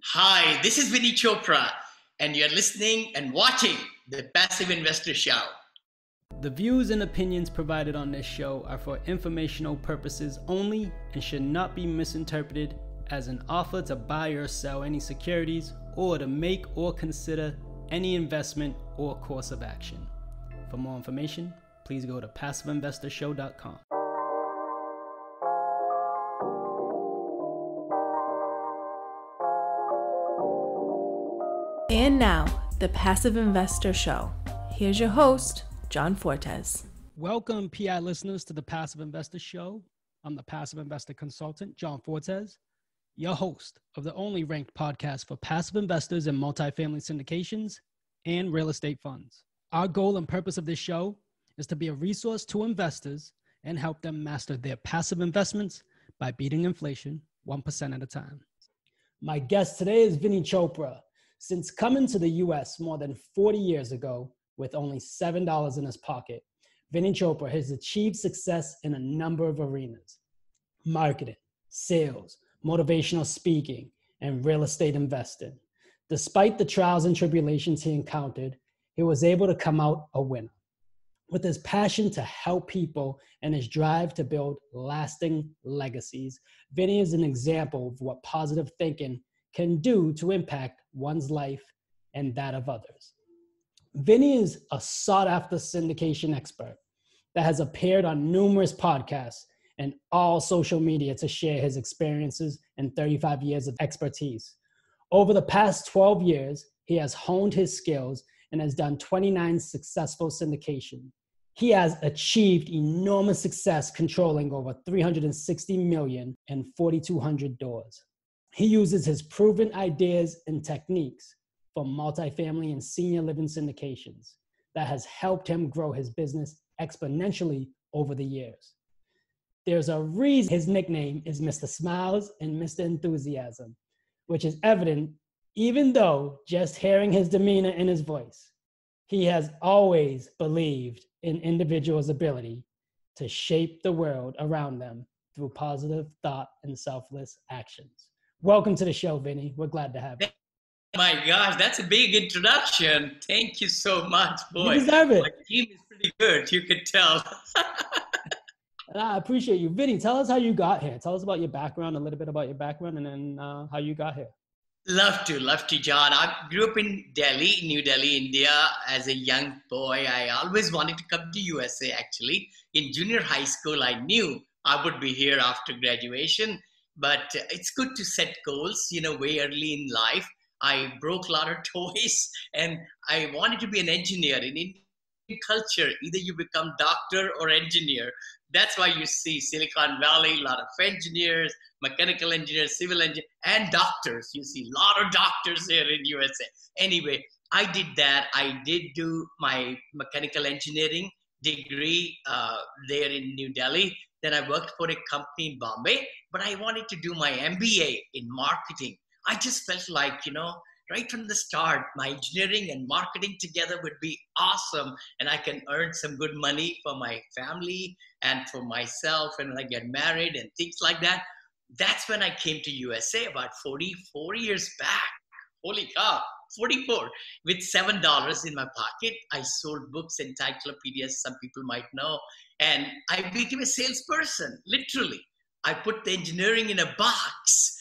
Hi, this is Vinnie Chopra, and you're listening and watching the Passive Investor Show. The views and opinions provided on this show are for informational purposes only and should not be misinterpreted as an offer to buy or sell any securities or to make or consider any investment or course of action. For more information, please go to passiveinvestorshow.com. And now, the Passive Investor Show. Here's your host, John Fortes. Welcome, PI listeners, to the Passive Investor Show. I'm the Passive Investor Consultant, John Fortes, your host of the only ranked podcast for passive investors in multifamily syndications and real estate funds. Our goal and purpose of this show is to be a resource to investors and help them master their passive investments by beating inflation 1% at a time. My guest today is Vinney Chopra. Since coming to the U.S. more than 40 years ago with only $7 in his pocket, Vinnie Chopra has achieved success in a number of arenas: marketing, sales, motivational speaking, and real estate investing. Despite the trials and tribulations he encountered, he was able to come out a winner. With his passion to help people and his drive to build lasting legacies, Vinny is an example of what positive thinking can do to impact one's life and that of others. Vinny is a sought-after syndication expert that has appeared on numerous podcasts and all social media to share his experiences and 35 years of expertise. Over the past 12 years, he has honed his skills and has done 29 successful syndications. He has achieved enormous success controlling over $360 million and 4,200 doors. He uses his proven ideas and techniques for multifamily and senior living syndications that has helped him grow his business exponentially over the years. There's a reason his nickname is Mr. Smiles and Mr. Enthusiasm, which is evident even though just hearing his demeanor and his voice. He has always believed in individuals' ability to shape the world around them through positive thought and selfless actions. Welcome to the show, Vinny. We're glad to have you. My gosh, that's a big introduction. Thank you so much, boy. You deserve it. My team is pretty good, you could tell. And I appreciate you. Vinny, tell us how you got here. Tell us about your background, a little bit about your background, and then how you got here. Love to, John. I grew up in Delhi, New Delhi, India. As a young boy, I always wanted to come to USA, actually. In junior high school, I knew I would be here after graduation. But it's good to set goals, way early in life. I broke a lot of toys and I wanted to be an engineer. In Indian culture, either you become doctor or engineer. That's why you see Silicon Valley, a lot of engineers, mechanical engineers, civil engineers, and doctors. You see a lot of doctors here in USA. Anyway, I did that. I did do my mechanical engineering degree there in New Delhi. Then I worked for a company in Bombay, but I wanted to do my MBA in marketing. I just felt like, right from the start, my engineering and marketing together would be awesome. And I can earn some good money for my family and for myself. And when I get married and things like that, that's when I came to USA about 44 years back. Holy cow, 44. With $7 in my pocket, I sold books, encyclopedias, some people might know. And I became a salesperson, literally. I put the engineering in a box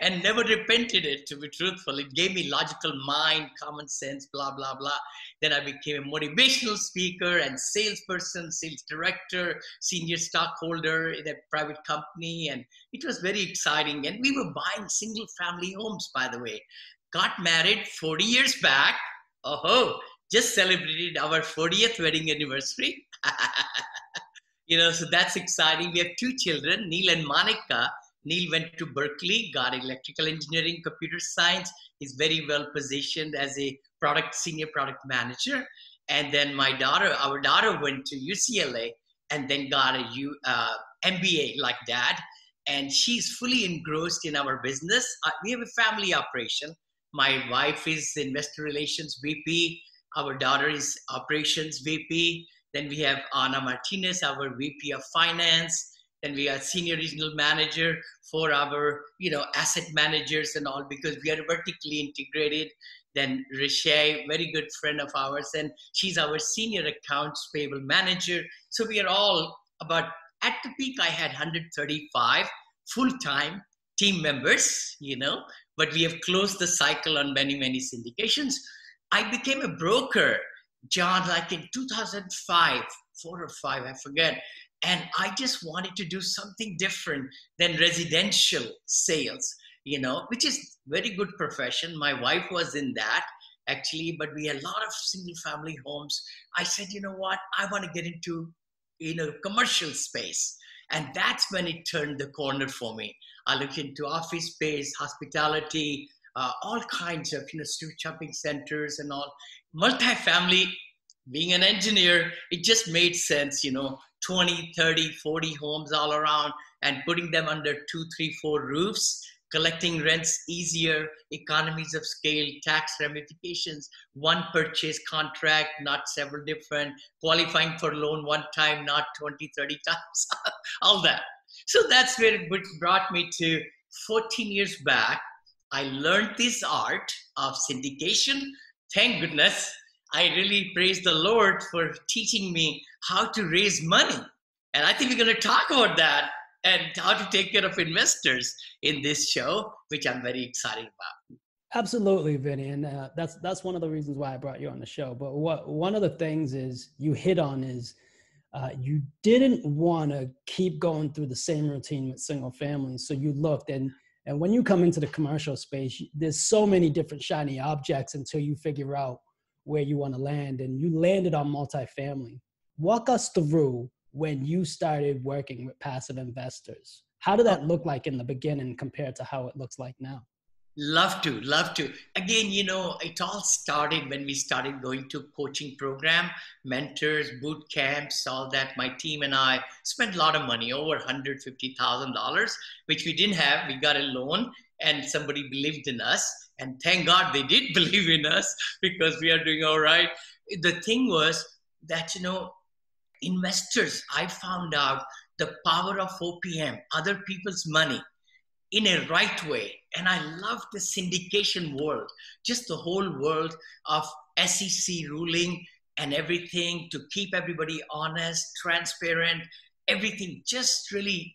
and never repented it, to be truthful. It gave me logical mind, common sense, blah, blah, blah. Then I became a motivational speaker and salesperson, sales director, senior stockholder in a private company. And it was very exciting. And we were buying single family homes, by the way. Got married 40 years back. Just celebrated our 40th wedding anniversary. So that's exciting. We have two children, Neil and Monica. Neil went to Berkeley, got electrical engineering, computer science. He's very well positioned as a senior product manager. And then our daughter went to UCLA and then got a MBA like that. And she's fully engrossed in our business. We have a family operation. My wife is investor relations VP. Our daughter is operations VP. Then we have Ana Martinez, our VP of finance. Then we are senior regional manager for our, asset managers and all, because we are vertically integrated. Then Rishi, very good friend of ours, and she's our senior accounts payable manager. So we are all about, at the peak, I had 135 full-time team members, but we have closed the cycle on many, many syndications. I became a broker, John, like in 2005, 4 or 5, I forget. And I just wanted to do something different than residential sales, which is very good profession. My wife was in that actually, but we had a lot of single family homes. I said, you know what, I want to get into, commercial space. And that's when it turned the corner for me. I looked into office space, hospitality, all kinds of, street shopping centers and all. Multifamily, being an engineer, it just made sense, 20, 30, 40 homes all around and putting them under 2, 3, 4 roofs, collecting rents easier, economies of scale, tax ramifications, one purchase contract, not several different, qualifying for loan one time, not 20, 30 times, all that. So that's where it brought me to 14 years back. I learned this art of syndication. Thank goodness. I really praise the Lord for teaching me how to raise money. And I think we're going to talk about that and how to take care of investors in this show, which I'm very excited about. Absolutely, Vinny. And that's one of the reasons why I brought you on the show. But one of the things is you hit on is you didn't want to keep going through the same routine with single families. So you looked, and when you come into the commercial space, there's so many different shiny objects until you figure out where you want to land, and you landed on multifamily. Walk us through when you started working with passive investors. How did that look like in the beginning compared to how it looks like now? Love to. Again, it all started when we started going to coaching program, mentors, boot camps, all that. My team and I spent a lot of money, over $150,000, which we didn't have. We got a loan and somebody believed in us. And thank God they did believe in us because we are doing all right. The thing was that, investors, I found out the power of OPM, other people's money, in a right way. And I love the syndication world, just the whole world of SEC ruling and everything to keep everybody honest, transparent, everything just really,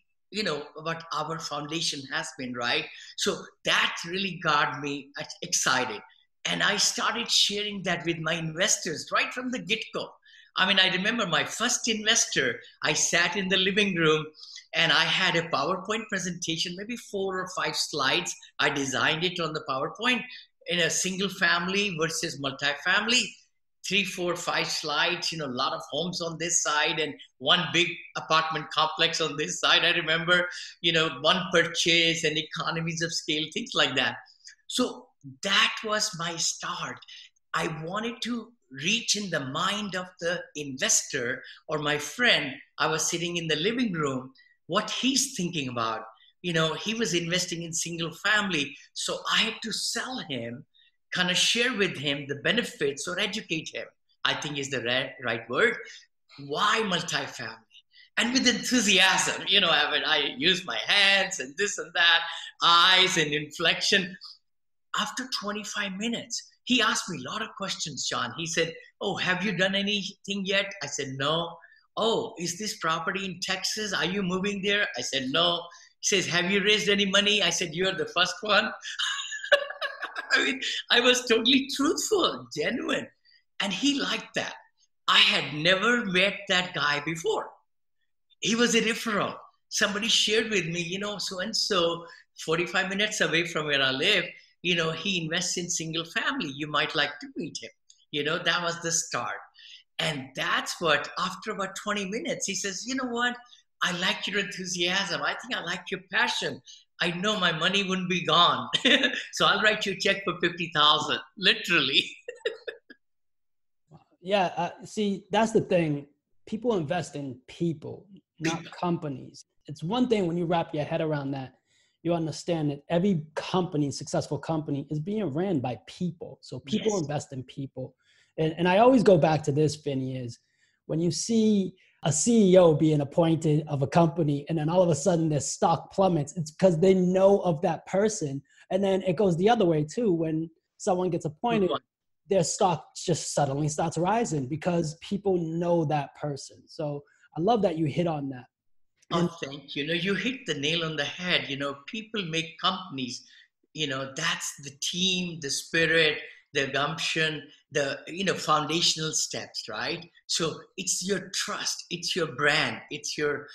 what our foundation has been, right? So that really got me excited. And I started sharing that with my investors right from the get-go. I mean, I remember my first investor, I sat in the living room and I had a PowerPoint presentation, maybe 4 or 5 slides. I designed it on the PowerPoint in a single family versus multifamily, 3, 4, 5 slides, a lot of homes on this side and one big apartment complex on this side. I remember, one purchase and economies of scale, things like that. So that was my start. I wanted to reach in the mind of the investor or my friend. I was sitting in the living room, what he's thinking about. He was investing in single family. So I had to sell him, kind of share with him the benefits or educate him, I think is the right word. Why multifamily? And with enthusiasm, I use my hands and this and that, eyes and inflection. After 25 minutes, he asked me a lot of questions, John. He said, "Oh, have you done anything yet?" I said, "No." "Oh, is this property in Texas? Are you moving there?" I said, "No." He says, "Have you raised any money?" I said, "You're the first one." I mean, I was totally truthful, genuine. And he liked that. I had never met that guy before. He was a referral. Somebody shared with me, so-and-so, 45 minutes away from where I live, he invests in single family. You might like to meet him. That was the start. And that's what, after about 20 minutes, he says, "You know what? I like your enthusiasm. I think I like your passion. I know my money wouldn't be gone. So I'll write you a check for $50,000, literally." Yeah. See, that's the thing. People invest in people, not companies. It's one thing when you wrap your head around that, you understand that every company, successful company, is being ran by people. So people invest in people. And I always go back to this, Vinny, is when you see a CEO being appointed of a company and then all of a sudden their stock plummets. It's because they know of that person. And then it goes the other way too. When someone gets appointed, their stock just suddenly starts rising because people know that person. So I love that you hit on that. Oh, thank you. You hit the nail on the head. People make companies. That's the team, the spirit, the gumption, the, foundational steps, right? So it's your trust, it's your brand, it's your,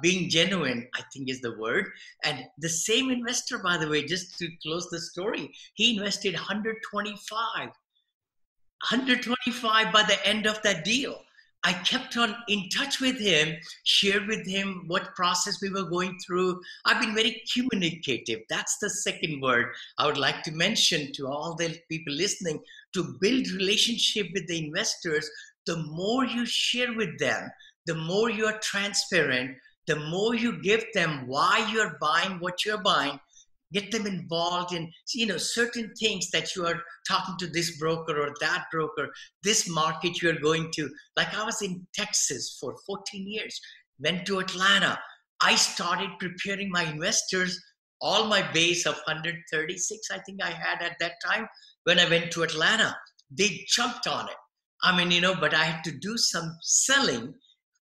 being genuine, I think is the word. And the same investor, by the way, just to close the story, he invested 125 by the end of that deal. I kept on in touch with him, shared with him what process we were going through. I've been very communicative. That's the second word I would like to mention to all the people listening. To build relationship with the investors, the more you share with them, the more you are transparent, the more you give them why you're buying what you're buying, get them involved in, certain things that you are talking to this broker or that broker, this market you're going to. Like I was in Texas for 14 years, went to Atlanta. I started preparing my investors, all my base of 136, I think I had at that time. When I went to Atlanta, they jumped on it. But I had to do some selling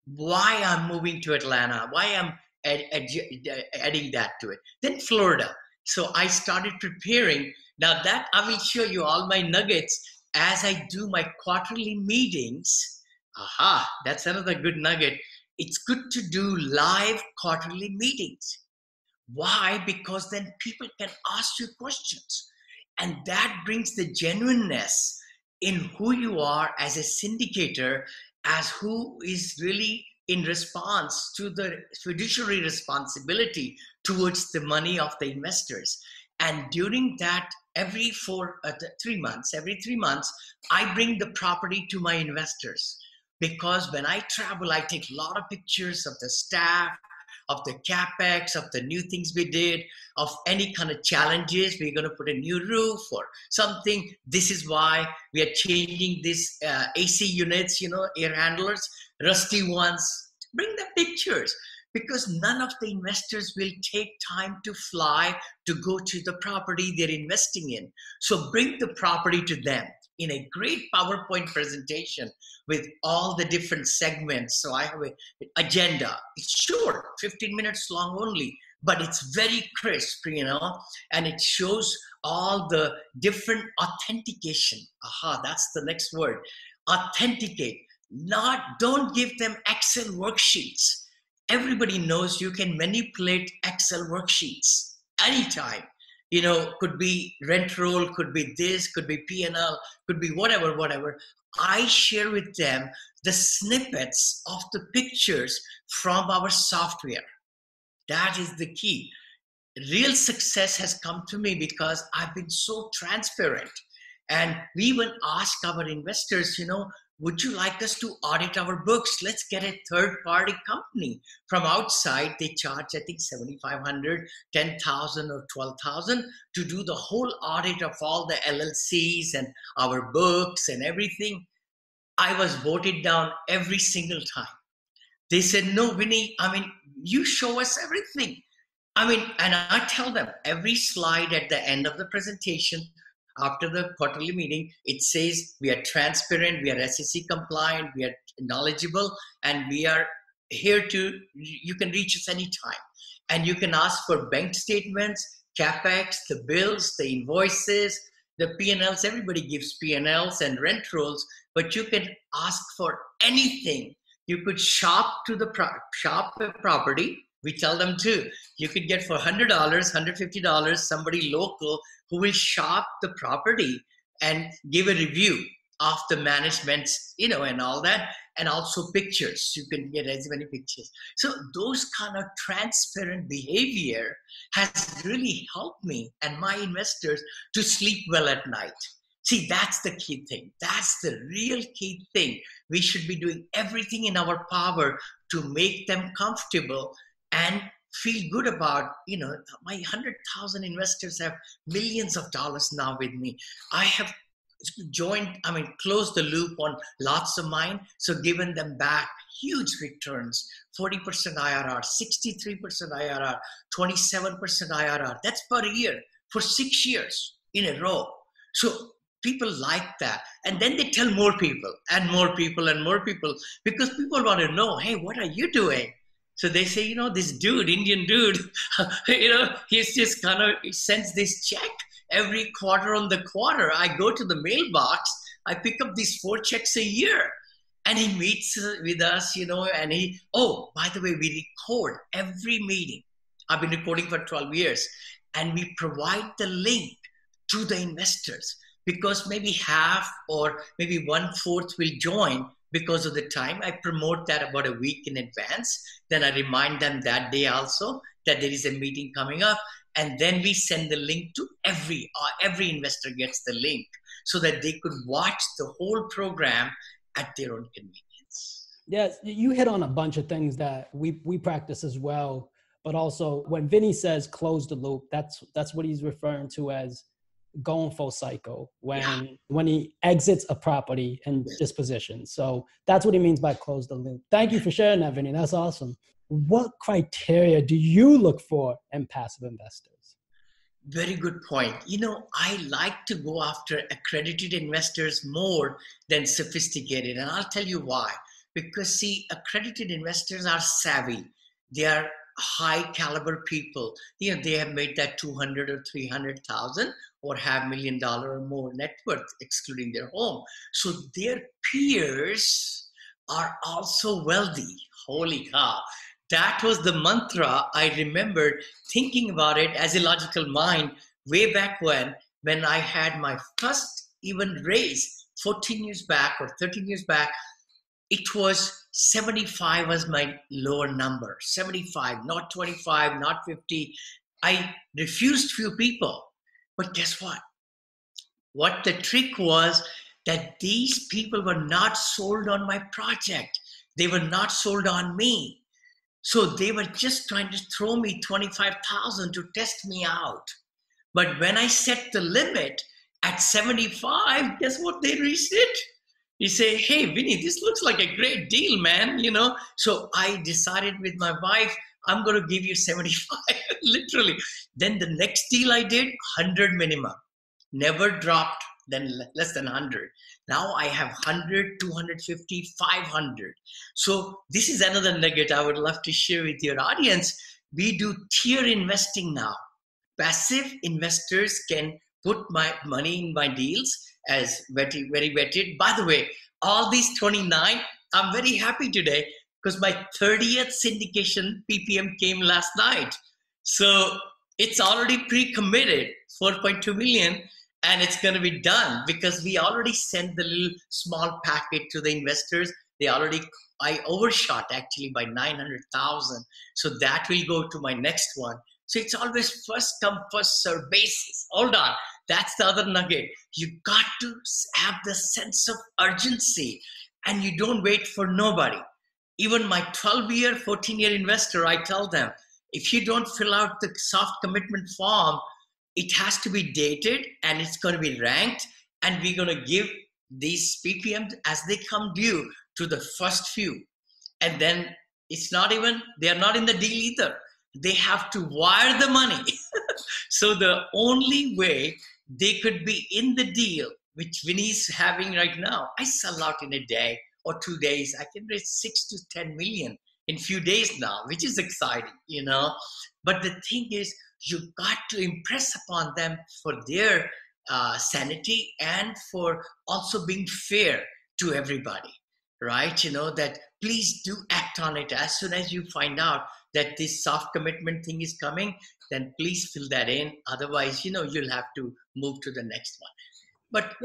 why I'm moving to Atlanta, why I'm adding that to it. Then Florida. So I started preparing. Now that I will show you all my nuggets as I do my quarterly meetings. Aha, that's another good nugget. It's good to do live quarterly meetings. Why? Because then people can ask you questions. And that brings the genuineness in who you are as a syndicator, as who is really in response to the fiduciary responsibility towards the money of the investors. And during that, every 3 months, I bring the property to my investors. Because when I travel, I take a lot of pictures of the staff, of the capex, of the new things we did, of any kind of challenges. We're going to put a new roof or something. This is why we are changing this AC units, air handlers, rusty ones. Bring the pictures, because none of the investors will take time to fly to go to the property they're investing in. So bring the property to them in a great PowerPoint presentation with all the different segments. So I have an agenda. It's short, 15 minutes long only, but it's very crisp, and it shows all the different authentication. Aha, that's the next word. Authenticate. Don't give them Excel worksheets. Everybody knows you can manipulate Excel worksheets anytime. Could be rent roll, could be this, could be P&L, could be whatever. I share with them the snippets of the pictures from our software. That is the key. Real success has come to me because I've been so transparent. And we even ask our investors, would you like us to audit our books? Let's get a third-party company from outside. They charge, I think, $7,500, $10,000 or $12,000 to do the whole audit of all the LLCs and our books and everything. I was voted down every single time. They said, no, Vinny, you show us everything. And I tell them every slide at the end of the presentation, after the quarterly meeting, it says we are transparent, we are SEC compliant, we are knowledgeable, and we are here you can reach us anytime. And you can ask for bank statements, CapEx, the bills, the invoices, the P&Ls. Everybody gives P&Ls and rent rolls, but you can ask for anything. You could shop a property. We tell them too. You could get for $100, $150, somebody local who will shop the property and give a review of the management, and all that, and also pictures. You can get as many pictures. So those kind of transparent behavior has really helped me and my investors to sleep well at night. See, that's the key thing. That's the real key thing. We should be doing everything in our power to make them comfortable and feel good about, my 100,000 investors have millions of dollars now with me. I have close the loop on lots of mine. So given them back huge returns, 40% IRR, 63% IRR, 27% IRR. That's per year for 6 years in a row. So people like that. And then they tell more people and more people and more people, because people want to know, hey, what are you doing? So they say, this dude, Indian dude, he's just he sends this check every quarter on the quarter. I go to the mailbox, I pick up these 4 checks a year, and he meets with us, and by the way, we record every meeting. I've been recording for 12 years, and we provide the link to the investors, because maybe half or maybe 1/4 will join because of the time. I promote that about a week in advance. Then I remind them that day also that there is a meeting coming up. And then we send the link to every investor gets the link, so that they could watch the whole program at their own convenience. Yes, you hit on a bunch of things that we practice as well. But also when Vinny says close the loop, that's what he's referring to as going full cycle when he exits a property and disposition. So that's what he means by close the loop. Thank you for sharing that, Vinny. That's awesome. What criteria do you look for in passive investors? Very good point. I like to go after accredited investors more than sophisticated. And I'll tell you why. Because see, accredited investors are savvy. They are high caliber people. They have made that 200 or 300,000 or have $1 million or more net worth, excluding their home. So their peers are also wealthy. Holy cow. That was the mantra I remember thinking about it as a logical mind way back when I had my first even raise 14 years back or 13 years back. It was 75 was my lower number, 75, not 25, not 50. I refused few people. But guess what? What the trick was that these people were not sold on my project. They were not sold on me. So they were just trying to throw me 25,000 to test me out. But when I set the limit at 75, guess what? They reached it. You say, hey, Vinny, this looks like a great deal, man. So I decided with my wife, I'm going to give you 75, literally. Then the next deal I did, 100 minimum. Never dropped less than 100. Now I have 100, 250, 500. So this is another nugget I would love to share with your audience. We do tier investing now. Passive investors can put my money in my deals as very, very vetted. By the way, all these 29, I'm very happy today because my 30th syndication PPM came last night. So it's already pre-committed, 4.2 million. And it's going to be done because we already sent the little small packet to the investors. I overshot actually by 900,000. So that will go to my next one. So it's always first come, first serve basis. Hold on. That's the other nugget. You got to have the sense of urgency and you don't wait for nobody. Even my 12-year, 14-year investor, I tell them, if you don't fill out the soft commitment form, it has to be dated and it's going to be ranked, and we're going to give these PPMs as they come due to the first few. And then they are not in the deal either. They have to wire the money. So the only way they could be in the deal, which Vinny's having right now, I sell out in a day or 2 days. I can raise 6 to 10 million in few days now, which is exciting, But the thing is, you got to impress upon them for their sanity and for also being fair to everybody, right? That please do act on it. As soon as you find out that this soft commitment thing is coming, then please fill that in. Otherwise, you'll have to move to the next one. But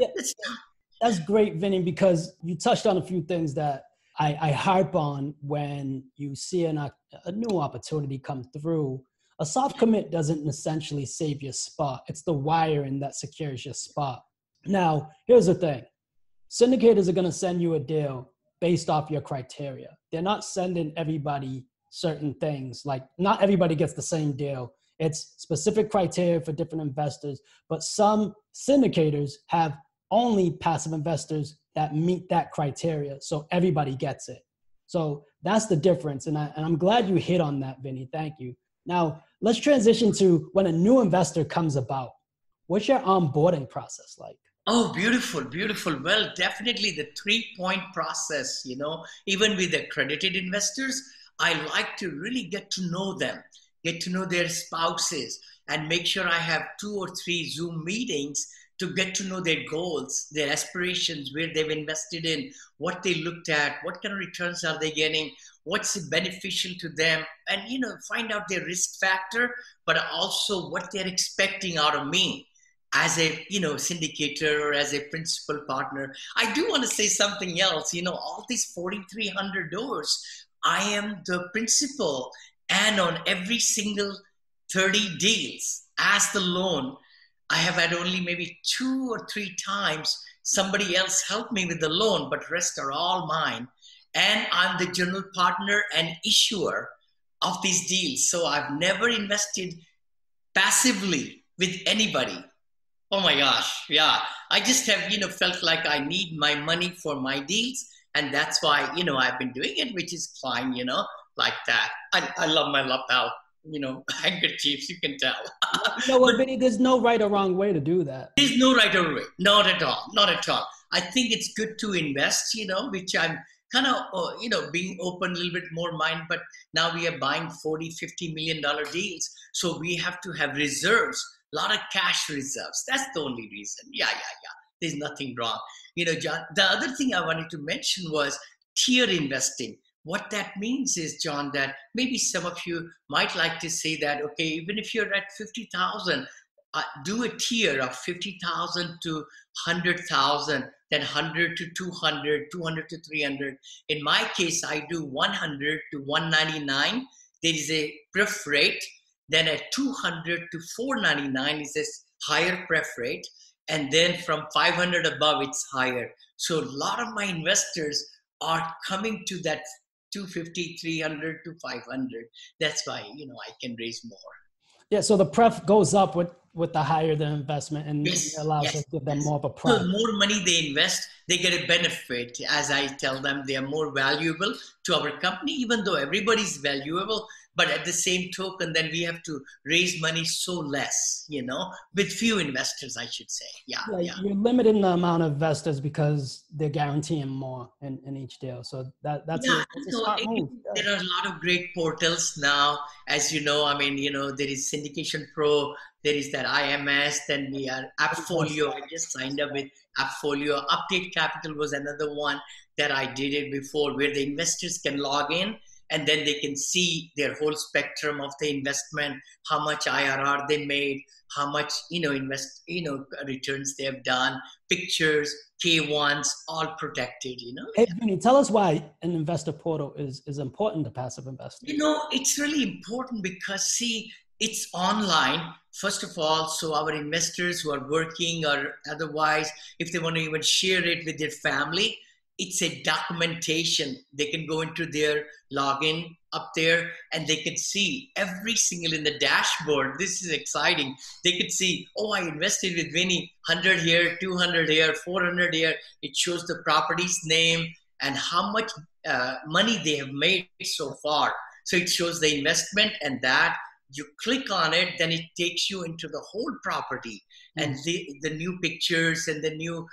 that's great, Vinny, because you touched on a few things that I harp on when you see a new opportunity come through. A soft commit doesn't essentially save your spot. It's the wiring that secures your spot. Now, here's the thing. Syndicators are going to send you a deal based off your criteria. They're not sending everybody certain things. Like, not everybody gets the same deal. It's specific criteria for different investors, but some syndicators have only passive investors that meet that criteria. So everybody gets it. So that's the difference. And I'm glad you hit on that, Vinny. Thank you. Now let's transition to when a new investor comes about. What's your onboarding process like? Oh, beautiful, beautiful. Well, definitely the 3-point process, even with accredited investors, I like to really get to know them, get to know their spouses, and make sure I have 2 or 3 Zoom meetings to get to know their goals, their aspirations, where they've invested in, what they looked at, what kind of returns are they getting, what's beneficial to them, and, find out their risk factor, but also what they're expecting out of me as a syndicator or as a principal partner. I do want to say something else. All these 4,300 doors, I am the principal, and on every single 30 deals as the loan, I have had only maybe 2 or 3 times somebody else help me with the loan, but rest are all mine. And I'm the general partner and issuer of these deals. So I've never invested passively with anybody. Oh my gosh, yeah. I just have, felt like I need my money for my deals. And that's why, I've been doing it, which is fine, like that. I love my lapel, handkerchiefs, you can tell. Vinny, there's no right or wrong way to do that. There's no right or way, not at all, not at all. I think it's good to invest, which I'm kind of, being open a little bit more mind, but now we are buying $40-50 million deals. So we have to have reserves. A lot of cash reserves. That's the only reason. Yeah. There's nothing wrong. John, the other thing I wanted to mention was tier investing. What that means is, John, that maybe some of you might like to say that, okay, even if you're at 50,000, do a tier of 50,000 to 100,000, then 100 to 200, 200 to 300. In my case, I do 100 to 199. There is a pref rate. Then at 200 to 499 is this higher pref rate. And then from 500 above, it's higher. So a lot of my investors are coming to that 250, 300 to 500. That's why, I can raise more. Yeah, so the pref goes up with the higher the investment, and it allows us to give them more of a pref. So the more money they invest, they get a benefit. As I tell them, they are more valuable to our company, even though everybody's valuable. But at the same token, then we have to raise money so less, with few investors, I should say. Yeah. You're limiting the amount of investors because they're guaranteeing more in each deal. So that's a smart move. There are a lot of great portals now. As you know, there is Syndication Pro, there is that IMS, then we are Appfolio. I just signed up with Appfolio. Update Capital was another one that I did it before, where the investors can log in and then they can see their whole spectrum of the investment, how much IRR they made, how much, returns they have done, pictures, K1s, all protected, Hey, Vinny, tell us why an investor portal is important to passive investors. It's really important because, see, it's online, first of all, so our investors who are working or otherwise, if they want to even share it with their family, it's a documentation. They can go into their login up there and they can see every single in the dashboard. This is exciting. They could see, oh, I invested with Vinny, 100 here, 200 here, 400 here. It shows the property's name and how much money they have made so far. So it shows the investment, and that you click on it, then it takes you into the whole property and the new pictures and the new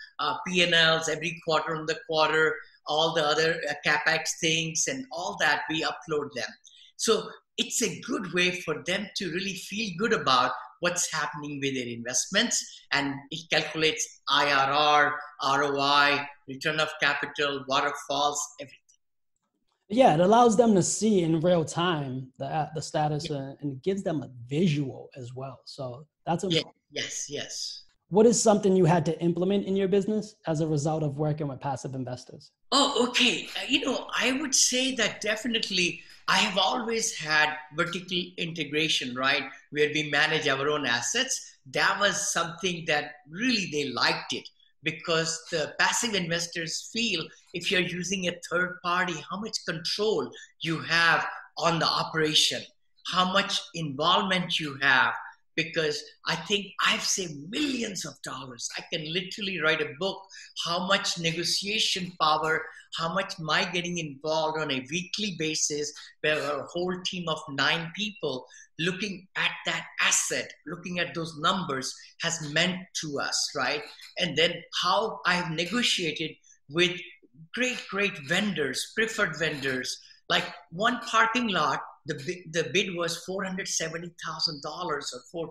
P&Ls every quarter on the quarter, all the other CapEx things and all that, we upload them. So it's a good way for them to really feel good about what's happening with their investments. And it calculates IRR, ROI, return of capital, waterfalls, everything. Yeah, it allows them to see in real time the status, and it gives them a visual as well. So that's important. Yes. What is something you had to implement in your business as a result of working with passive investors? Oh, okay. I would say that definitely I have always had vertical integration, right? Where we manage our own assets. That was something that really they liked it, because the passive investors feel if you're using a third party, how much control you have on the operation, how much involvement you have. because I think I've saved millions of dollars. I can literally write a book, how much negotiation power, how much my getting involved on a weekly basis, where a whole team of 9 people looking at that asset, looking at those numbers has meant to us, right? And then how I've negotiated with great vendors, preferred vendors. Like one parking lot, the bid was $470,000 or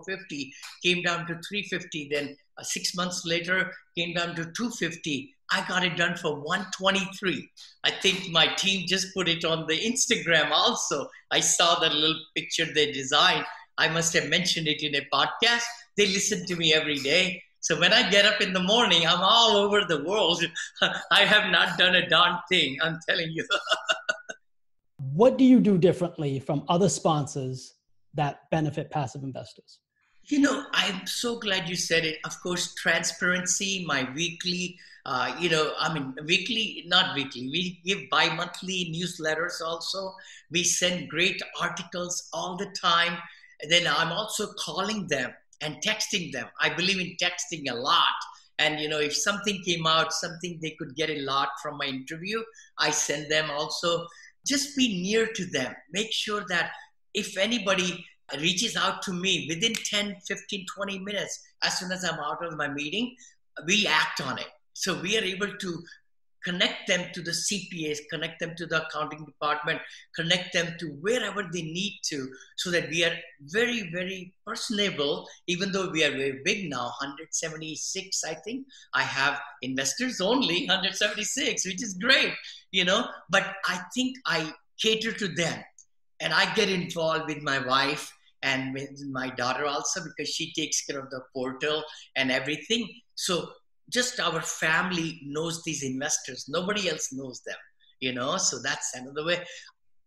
$450, came down to $350. Then 6 months later, came down to $250. I got it done for $123. I think my team just put it on the Instagram also. I saw that little picture they designed. I must have mentioned it in a podcast. They listen to me every day. So when I get up in the morning, I'm all over the world. I have not done a darn thing, I'm telling you. What do you do differently from other sponsors that benefit passive investors? You know, I'm so glad you said it. Of course, transparency, my weekly, weekly, not weekly. We give bi-monthly newsletters also. We send great articles all the time. And then I'm also calling them and texting them. I believe in texting a lot. And, you know, if something came out, something they could get a lot from my interview, I send them also. Just be near to them. Make sure that if anybody reaches out to me within 10, 15, 20 minutes, as soon as I'm out of my meeting, we act on it. So we are able to connect them to the CPAs, connect them to the accounting department, connect them to wherever they need to, so that we are very, very personable, even though we are very big now, 176, I think. I have investors only, 176, which is great, you know, but I think I cater to them. And I get involved with my wife and with my daughter also, because she takes care of the portal and everything. So just our family knows these investors. Nobody else knows them, you know, so that's another way.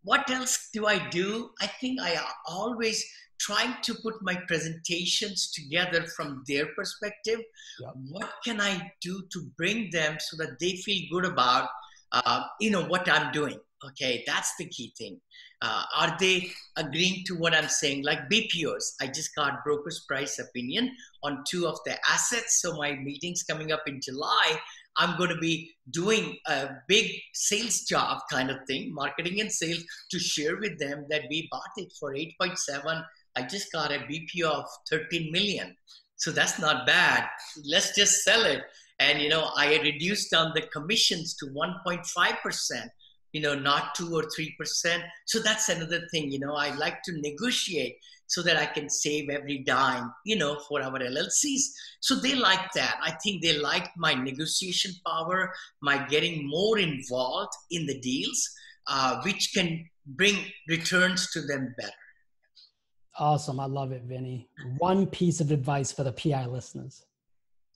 What else do I do? I think I always trying to put my presentations together from their perspective. Yep. What can I do to bring them so that they feel good about, what I'm doing? Okay, that's the key thing. Are they agreeing to what I'm saying? Like BPOs, I just got broker's price opinion on 2 of the assets. So my meeting's coming up in July. I'm going to be doing a big sales job kind of thing, marketing and sales, to share with them that we bought it for 8.7. I just got a BPO of 13 million. So that's not bad. Let's just sell it. And, you know, I reduced down the commissions to 1.5%. You know, not 2 or 3%. So that's another thing, you know, I like to negotiate so that I can save every dime, you know, for our LLCs. So they like that. I think they like my negotiation power, my getting more involved in the deals, which can bring returns to them better. Awesome. I love it, Vinny. One piece of advice for the PI listeners.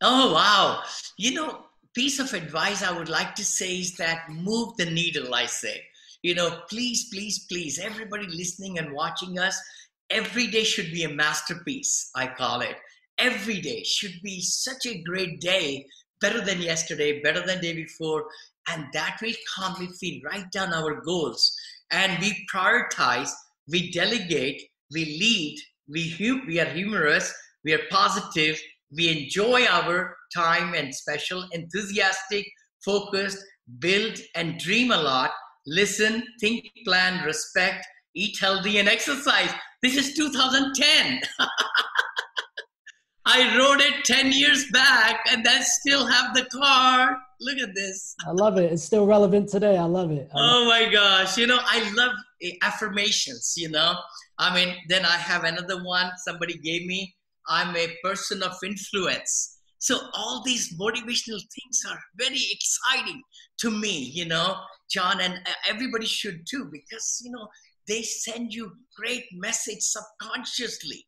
Oh, wow. You know, piece of advice I would like to say is that move the needle, I say. You know, please, please, please, everybody listening and watching us, every day should be a masterpiece, I call it. Every day should be such a great day, better than yesterday, better than day before. And that will come if we write down our goals and we prioritize, we delegate, we lead, we are humorous, we are positive, we enjoy our time and special, enthusiastic, focused, build and dream a lot, listen, think, plan, respect, eat healthy and exercise. This is 2010. I wrote it 10 years back and I still have the card. Look at this. I love it. It's still relevant today. I love it. Oh my gosh. You know, I love affirmations, you know. I mean, then I have another one somebody gave me. I'm a person of influence. So all these motivational things are very exciting to me, you know, John, and everybody should too, because, you know, they send you great message subconsciously.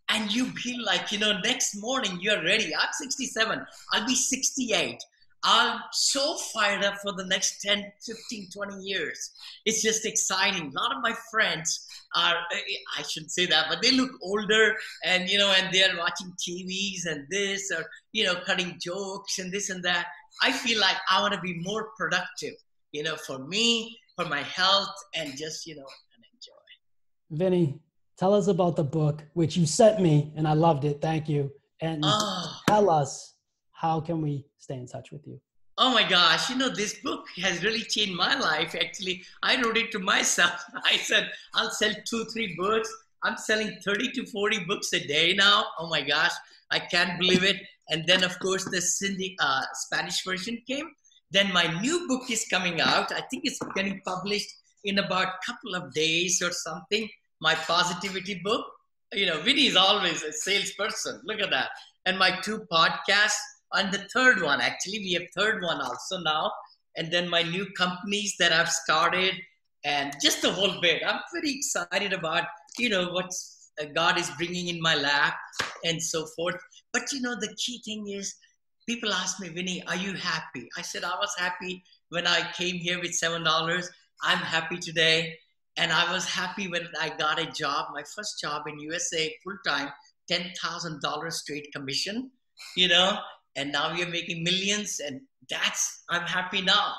And you feel like, you know, next morning you're ready. I'm 67. I'll be 68. I'm so fired up for the next 10, 15, 20 years. It's just exciting. A lot of my friends are, I shouldn't say that, but they look older and, you know, and they're watching TVs and this, or, you know, cutting jokes and this and that. I feel like I want to be more productive, you know, for me, for my health, and just, you know, and enjoy. Vinny, Tell us about the book, which you sent me, and I loved it. Thank you. And Oh, tell us, how can we stay in touch with you? oh my gosh, this book has really changed my life. Actually, I wrote it to myself. I said, I'll sell 2-3 books. I'm selling 30 to 40 books a day now. Oh my gosh, I can't believe it. And then, of course, the Spanish version came. Then my new book is coming out. I think it's getting published in about a couple of days or something. My positivity book. Vinny is always a salesperson. Look at that. And my 2 podcasts. And the third one, actually, we have third one also now. And then my new companies that I've started and just the whole bit. I'm pretty excited about, what God is bringing in my lap and so forth. But, the key thing is people ask me, Vinny, are you happy? I said, I was happy when I came here with $7. I'm happy today. And I was happy when I got a job, my first job in USA, full-time, $10,000 straight commission, and now we are making millions, and I'm happy now,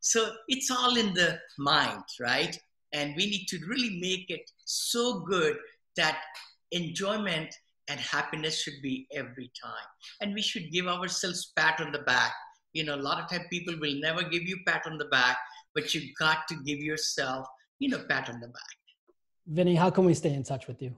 So it's all in the mind, right? And we need to really make it so good that enjoyment and happiness should be every time. And we should give ourselves pat on the back. A lot of time people will never give you pat on the back, but you got to give yourself, pat on the back. Vinny, how can we stay in touch with you?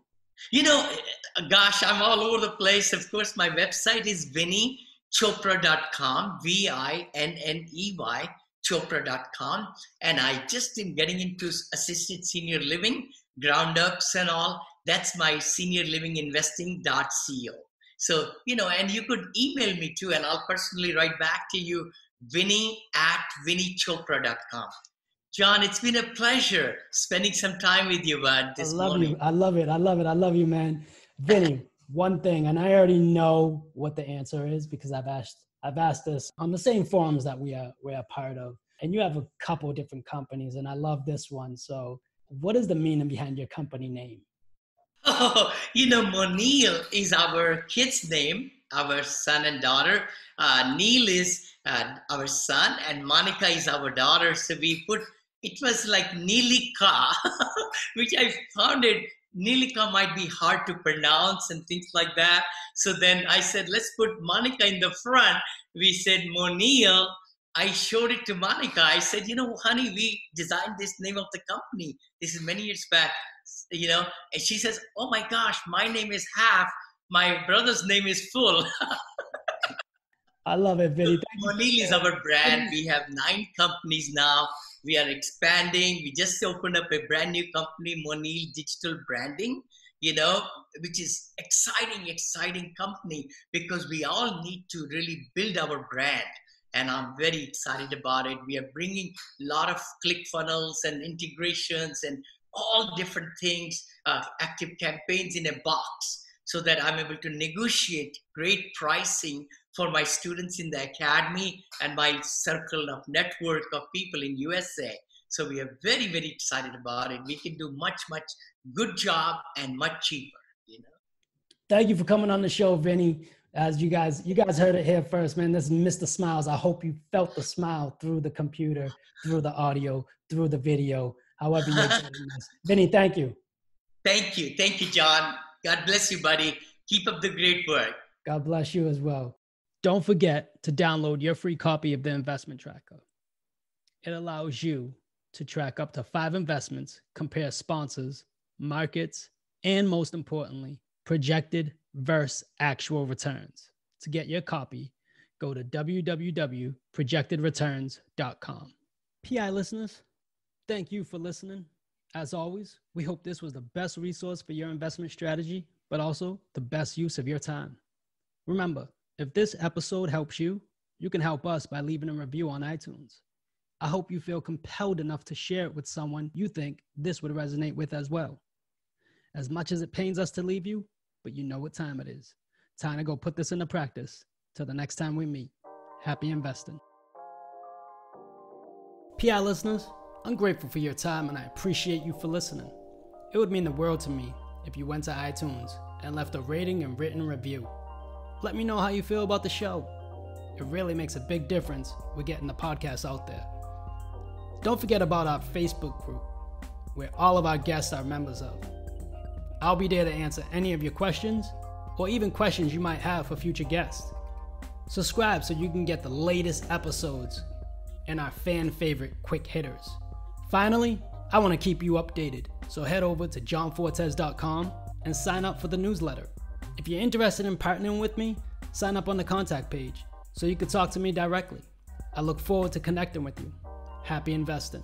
Gosh, I'm all over the place. Of course, my website is VinnyChopra.com, VINNEY, Chopra.com. And I just am getting into assisted senior living, ground ups and all. That's my seniorlivinginvesting.co. So, and you could email me too, and I'll personally write back to you, Vinny@VinnyChopra.com. John, it's been a pleasure spending some time with you, bud, this morning. I love it. I love you, man. Vinny, one thing, and I already know what the answer is because I've asked this on the same forums that we're a part of. And you have a couple of different companies, and I love this one. So what is the meaning behind your company name? Oh, Monil is our kid's name, our son and daughter. Neil is our son, and Monica is our daughter. So it was like Nilika, which I found Nilika might be hard to pronounce and things like that. So then I said, let's put Monica in the front. We said Monil. I showed it to Monica. I said, honey, we designed this name of the company. This is many years back, and she says, oh my gosh, my name is half. My brother's name is full. I love it, Vinny. Monil is our brand. We have 9 companies now. We are expanding. We just opened up a brand new company, Monil Digital Branding, which is exciting company because we all need to really build our brand. And I'm very excited about it. We are bringing a lot of ClickFunnels and integrations and all different things, active campaigns in a box so that I'm able to negotiate great pricing for my students in the academy and my circle of network of people in USA. So we are very, very excited about it. We can do much good job and much cheaper, Thank you for coming on the show, Vinny. As you guys heard it here first, man. This is Mr. Smiles. I hope you felt the smile through the computer, through the audio, through the video, however you're getting this. Vinny, thank you. Thank you, John. God bless you, buddy. Keep up the great work. God bless you as well. Don't forget to download your free copy of the investment tracker. It allows you to track up to 5 investments, compare sponsors, markets, and most importantly, projected versus actual returns. To get your copy, go to www.projectedreturns.com. PI listeners, thank you for listening. As always, we hope this was the best resource for your investment strategy, but also the best use of your time. Remember, if this episode helps you, you can help us by leaving a review on iTunes. I hope you feel compelled enough to share it with someone you think this would resonate with as well. As much as it pains us to leave you, but you know what time it is. Time to go put this into practice. Till the next time we meet. Happy investing. PI listeners, I'm grateful for your time and I appreciate you for listening. It would mean the world to me if you went to iTunes and left a rating and written review. Let me know how you feel about the show. It really makes a big difference with getting the podcast out there. Don't forget about our Facebook group, where all of our guests are members of. I'll be there to answer any of your questions or even questions you might have for future guests. Subscribe so you can get the latest episodes and our fan favorite quick hitters. Finally, I want to keep you updated, so head over to johnfortes.com and sign up for the newsletter. If you're interested in partnering with me, sign up on the contact page so you can talk to me directly. I look forward to connecting with you. Happy investing.